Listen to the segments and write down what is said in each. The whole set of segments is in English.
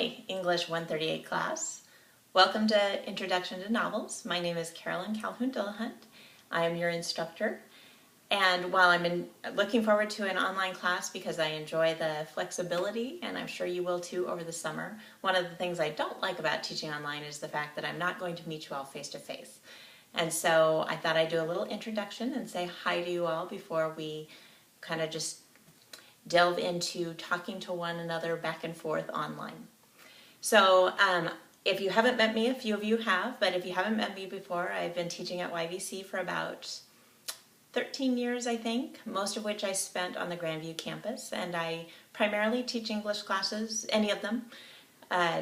Hi, English 138 class. Welcome to Introduction to Novels. My name is Carolyn Calhoon-Dillahunt. I am your instructor. And while I'm looking forward to an online class because I enjoy the flexibility, and I'm sure you will too over the summer, one of the things I don't like about teaching online is the fact that I'm not going to meet you all face to face. And so I thought I'd do a little introduction and say hi to you all before we kind of just delve into talking to one another back and forth online. So if you haven't met me, a few of you have, but if you haven't met me before, I've been teaching at YVC for about 13 years, I think, most of which I spent on the Grandview campus, and I primarily teach English classes, any of them,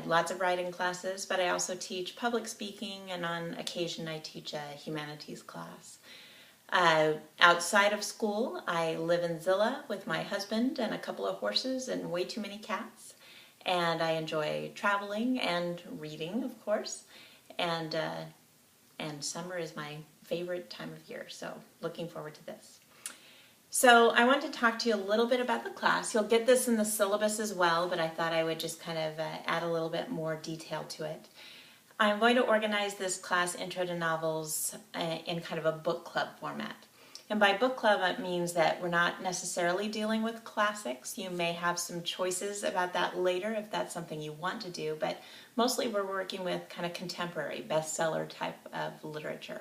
lots of writing classes, but I also teach public speaking, and on occasion I teach a humanities class. Outside of school, I live in Zilla with my husband and a couple of horses and way too many cats. And I enjoy traveling and reading, of course. And summer is my favorite time of year, so looking forward to this. So I want to talk to you a little bit about the class. You'll get this in the syllabus as well, but I thought I would just kind of add a little bit more detail to it. I'm going to organize this class, Intro to Novels, in kind of a book club format. And by book club, it means that we're not necessarily dealing with classics. You may have some choices about that later if that's something you want to do, but mostly we're working with kind of contemporary, bestseller type of literature.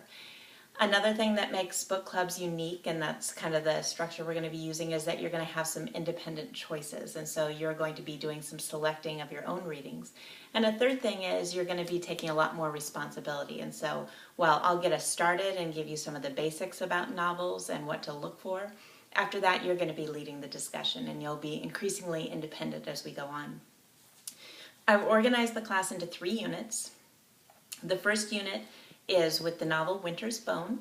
Another thing that makes book clubs unique, and that's kind of the structure we're going to be using, is that you're going to have some independent choices. And so you're going to be doing some selecting of your own readings. And a third thing is you're going to be taking a lot more responsibility. And so while I'll get us started and give you some of the basics about novels and what to look for, after that you're going to be leading the discussion and you'll be increasingly independent as we go on. I've organized the class into 3 units. The first unit is with the novel Winter's Bone,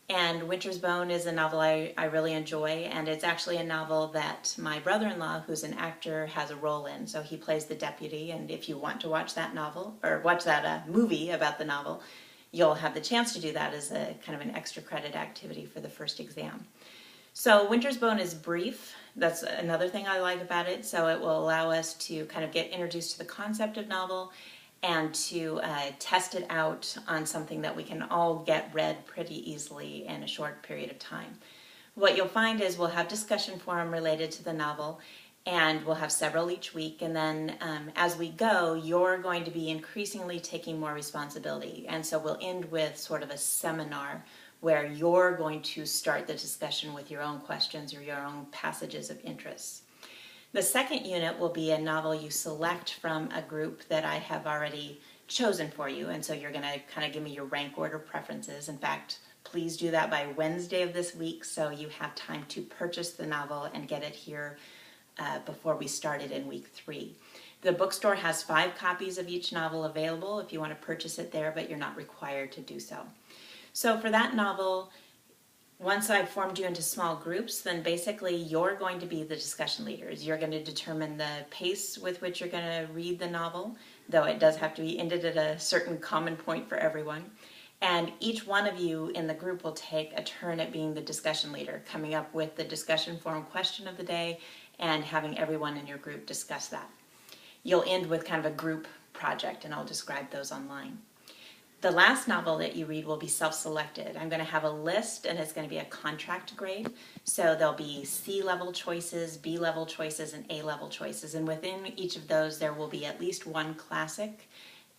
and Winter's Bone is a novel I really enjoy, and it's actually a novel that my brother-in-law, who's an actor, has a role in, so he plays the deputy, and if you want to watch that novel, or watch that movie about the novel, you'll have the chance to do that as a kind of an extra credit activity for the first exam. So Winter's Bone is brief. That's another thing I like about it, so it will allow us to kind of get introduced to the concept of novel and to test it out on something that we can all get read pretty easily in a short period of time. What you'll find is we'll have discussion forum related to the novel, and we'll have several each week, and then as we go, you're going to be increasingly taking more responsibility, and so we'll end with sort of a seminar where you're going to start the discussion with your own questions or your own passages of interest. The second unit will be a novel you select from a group that I have already chosen for you, and so you're going to kind of give me your rank order preferences. In fact, please do that by Wednesday of this week so you have time to purchase the novel and get it here before we start it in week 3. The bookstore has 5 copies of each novel available if you want to purchase it there, but you're not required to do so. So for that novel, once I've formed you into small groups, then basically you're going to be the discussion leaders. You're going to determine the pace with which you're going to read the novel, though it does have to be ended at a certain common point for everyone. And each one of you in the group will take a turn at being the discussion leader, coming up with the discussion forum question of the day and having everyone in your group discuss that. You'll end with kind of a group project, and I'll describe those online. The last novel that you read will be self-selected. I'm going to have a list, and it's going to be a contract grade. So there'll be C-level choices, B-level choices, and A-level choices. And within each of those, there will be at least one classic.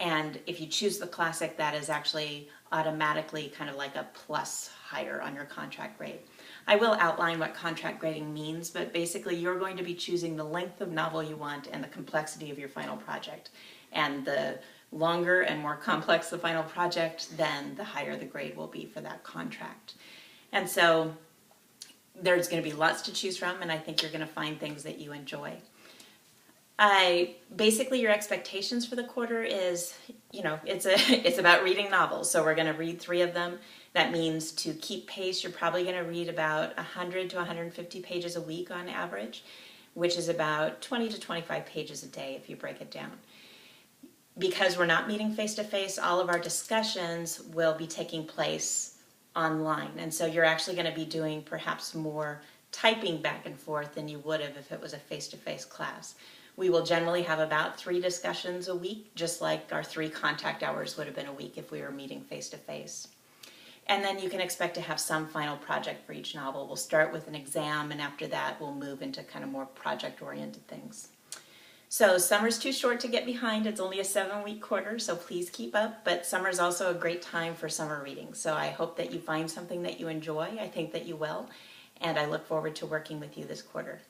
And if you choose the classic, that is actually automatically kind of like a plus higher on your contract grade. I will outline what contract grading means, but basically you're going to be choosing the length of novel you want and the complexity of your final project. And the longer and more complex the final project, then the higher the grade will be for that contract. And so there's going to be lots to choose from, and I think you're going to find things that you enjoy. Basically your expectations for the quarter is, it's about reading novels. So we're going to read 3 of them. That means to keep pace, you're probably going to read about 100 to 150 pages a week on average, which is about 20 to 25 pages a day if you break it down. Because we're not meeting face-to-face, all of our discussions will be taking place online. And so you're actually going to be doing perhaps more typing back and forth than you would have if it was a face-to-face class. We will generally have about 3 discussions a week, just like our 3 contact hours would have been a week if we were meeting face-to-face. And then you can expect to have some final project for each novel. We'll start with an exam, and after that we'll move into kind of more project-oriented things. So summer's too short to get behind. It's only a 7-week quarter, so please keep up. But summer's also a great time for summer reading. So I hope that you find something that you enjoy. I think that you will. And I look forward to working with you this quarter.